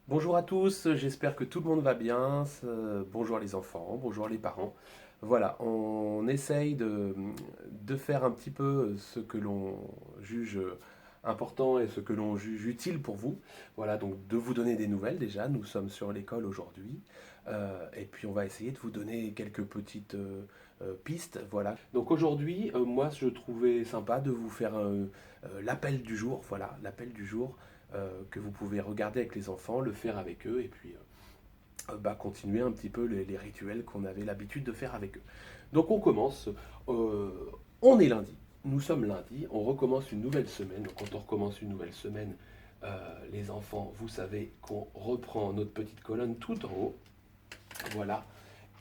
Bonjour à tous, j'espère que tout le monde va bien. Bonjour les enfants, bonjour les parents. Voilà, on essaye de faire un petit peu ce que l'on juge important et ce que l'on juge utile pour vous. Voilà, donc de vous donner des nouvelles déjà. Nous sommes sur l'école aujourd'hui. Et puis on va essayer de vous donner quelques petites pistes. Voilà. Donc aujourd'hui, moi je trouvais sympa de vous faire l'appel du jour. Voilà, l'appel du jour que vous pouvez regarder avec les enfants, le faire avec eux et puis continuer un petit peu les rituels qu'on avait l'habitude de faire avec eux. Donc on commence, euh, on est lundi, nous sommes lundi, on recommence une nouvelle semaine. Donc quand on recommence une nouvelle semaine, les enfants, vous savez qu'on reprend notre petite colonne tout en haut, voilà.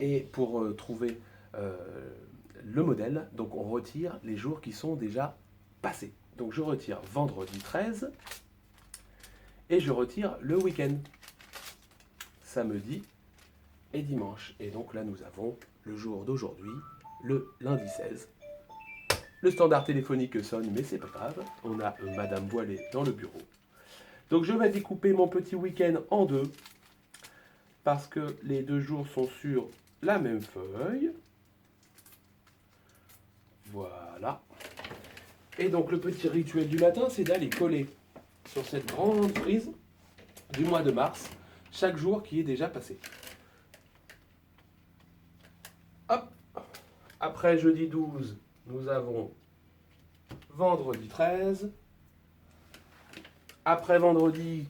Et pour trouver euh, le modèle, donc on retire les jours qui sont déjà passés. Donc je retire vendredi 13 et je retire le week-end, samedi et dimanche. Et donc là, nous avons le jour d'aujourd'hui, le lundi 16. Le standard téléphonique sonne, mais c'est pas grave. On a Madame Voilée dans le bureau. Donc je vais découper mon petit week-end en deux, parce que les deux jours sont sur la même feuille. Voilà. Et donc le petit rituel du matin, c'est d'aller coller sur cette grande frise du mois de mars, chaque jour qui est déjà passé. Hop. Après jeudi 12, nous avons vendredi 13. Après vendredi,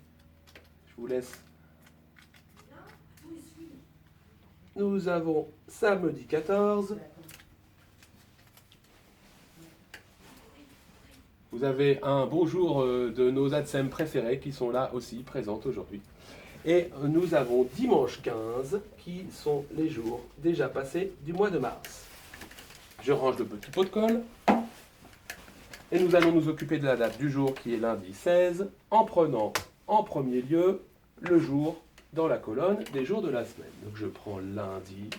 je vous laisse, nous avons samedi 14. Vous avez un bonjour de nos ADSEM préférés qui sont là aussi, présentes aujourd'hui. Et nous avons dimanche 15, qui sont les jours déjà passés du mois de mars. Je range le petit pot de colle. Et nous allons nous occuper de la date du jour qui est lundi 16, en prenant en premier lieu le jour dans la colonne des jours de la semaine. Donc je prends lundi.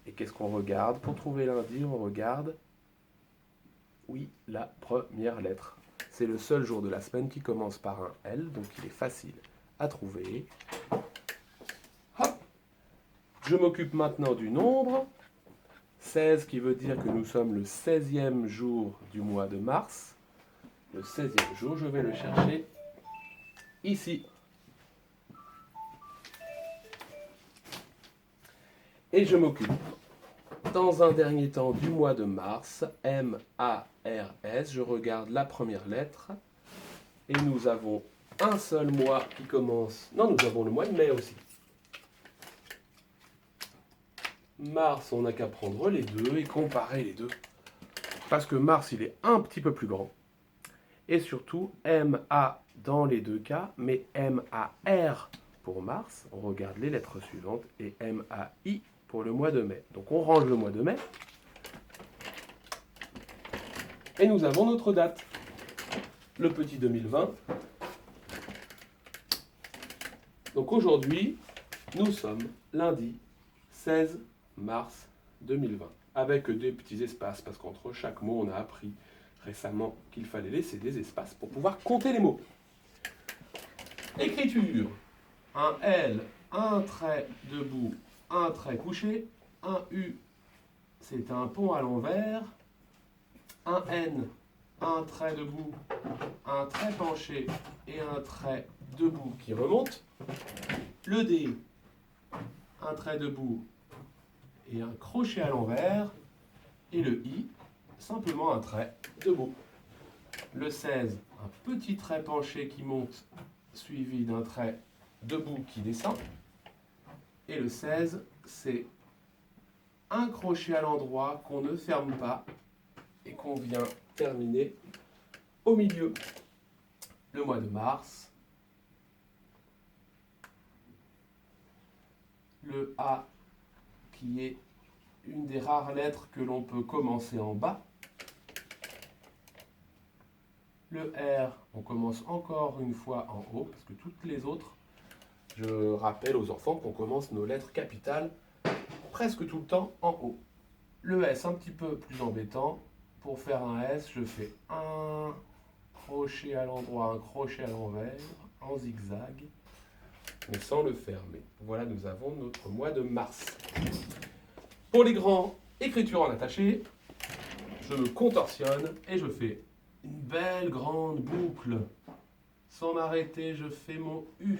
Et qu'est-ce qu'on regarde? Pour trouver lundi, on regarde, oui, la première lettre. C'est le seul jour de la semaine qui commence par un L, donc il est facile à trouver. Hop. Je m'occupe maintenant du nombre. 16 qui veut dire que nous sommes le 16e jour du mois de mars. Le 16e jour, je vais le chercher ici. Et je m'occupe dans un dernier temps du mois de mars, M-A-R-S. Je regarde la première lettre. Et nous avons un seul mois qui commence. Non, nous avons le mois de mai aussi. Mars, on n'a qu'à prendre les deux et comparer les deux. Parce que Mars, il est un petit peu plus grand. Et surtout, M-A dans les deux cas, mais M-A-R pour Mars. On regarde les lettres suivantes. Et M-A-I pour le mois de mai. Donc on range le mois de mai. Et nous avons notre date. Le petit 2020. Donc aujourd'hui, nous sommes lundi 16 mars 2020. Avec des petits espaces, parce qu'entre chaque mot, on a appris récemment qu'il fallait laisser des espaces pour pouvoir compter les mots. Écriture. Un L, un trait debout, un trait couché. Un U, c'est un pont à l'envers. Un N, un trait debout, un trait penché et un trait debout qui remonte. Le D, un trait debout et un crochet à l'envers. Et le I, simplement un trait debout. Le 16, un petit trait penché qui monte, suivi d'un trait debout qui descend. Et le 16, c'est un crochet à l'endroit qu'on ne ferme pas et qu'on vient terminer au milieu. Le mois de mars, le A qui est une des rares lettres que l'on peut commencer en bas. Le R, on commence encore une fois en haut, parce que toutes les autres, je rappelle aux enfants qu'on commence nos lettres capitales presque tout le temps en haut. Le S, un petit peu plus embêtant. Pour faire un S, je fais un crochet à l'endroit, un crochet à l'envers, en zigzag. mais sans le fermer. Voilà, nous avons notre mois de mars. Pour les grands, écriture en attaché, je me contorsionne et je fais une belle grande boucle. Sans m'arrêter, je fais mon U.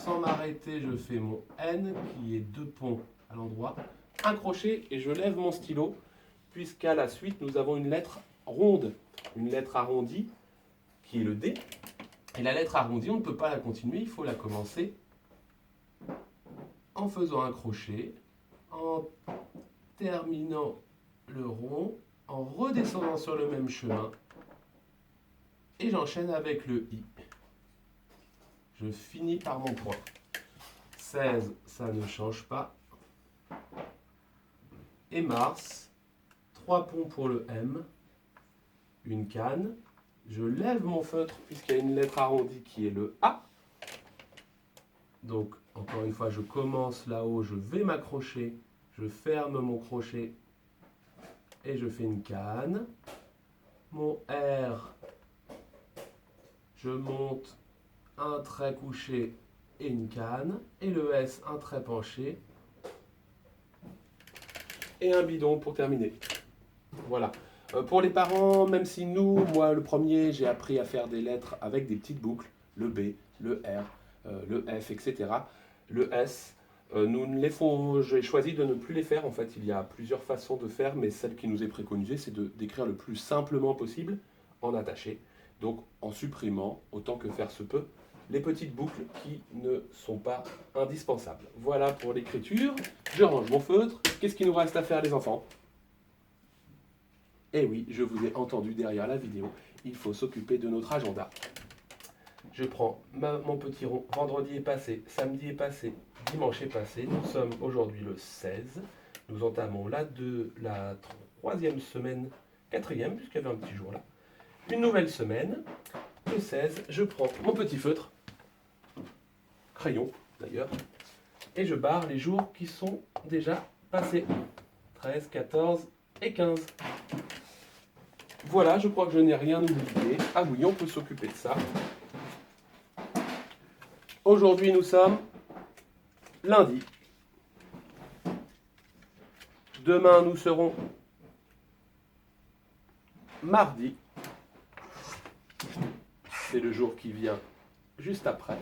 Sans m'arrêter, je fais mon N, qui est 2 ponts à l'endroit. Un crochet et je lève mon stylo, puisqu'à la suite, nous avons une lettre ronde, une lettre arrondie, qui est le D. Et la lettre arrondie, on ne peut pas la continuer, il faut la commencer en faisant un crochet, en terminant le rond, en redescendant sur le même chemin, et j'enchaîne avec le I. Je finis par mon point. 16, ça ne change pas. Et mars, 3 ponts pour le M, une canne. Je lève mon feutre puisqu'il y a une lettre arrondie qui est le A. Donc, encore une fois, je commence là-haut, je vais m'accrocher, je ferme mon crochet et je fais une canne. Mon R, je monte un trait couché et une canne. Et le S, un trait penché et un bidon pour terminer. Voilà. Pour les parents, même si moi le premier, j'ai appris à faire des lettres avec des petites boucles, le B, le R, le F, etc. Le S, j'ai choisi de ne plus les faire. En fait, il y a plusieurs façons de faire, mais celle qui nous est préconisée, c'est d'écrire le plus simplement possible en attaché. Donc en supprimant, autant que faire se peut, les petites boucles qui ne sont pas indispensables. Voilà pour l'écriture. Je range mon feutre. Qu'est-ce qu'il nous reste à faire, les enfants ? Eh oui, je vous ai entendu derrière la vidéo, il faut s'occuper de notre agenda. Je prends mon petit rond, vendredi est passé, samedi est passé, dimanche est passé, nous sommes aujourd'hui le 16, nous entamons la 3e semaine, 4e, puisqu'il y avait un petit jour là. Une nouvelle semaine, le 16, je prends mon petit feutre, crayon d'ailleurs, et je barre les jours qui sont déjà passés, 13, 14 et 15. Voilà, je crois que je n'ai rien oublié. Ah oui, on peut s'occuper de ça. Aujourd'hui, nous sommes lundi. Demain, nous serons mardi. C'est le jour qui vient juste après.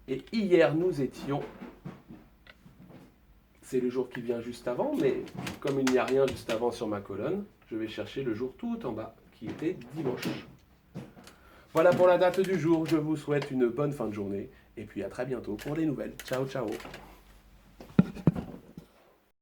Et hier, nous étions... C'est le jour qui vient juste avant, mais comme il n'y a rien juste avant sur ma colonne, je vais chercher le jour tout en bas, qui était dimanche. Voilà pour la date du jour. Je vous souhaite une bonne fin de journée. Et puis à très bientôt pour les nouvelles. Ciao, ciao.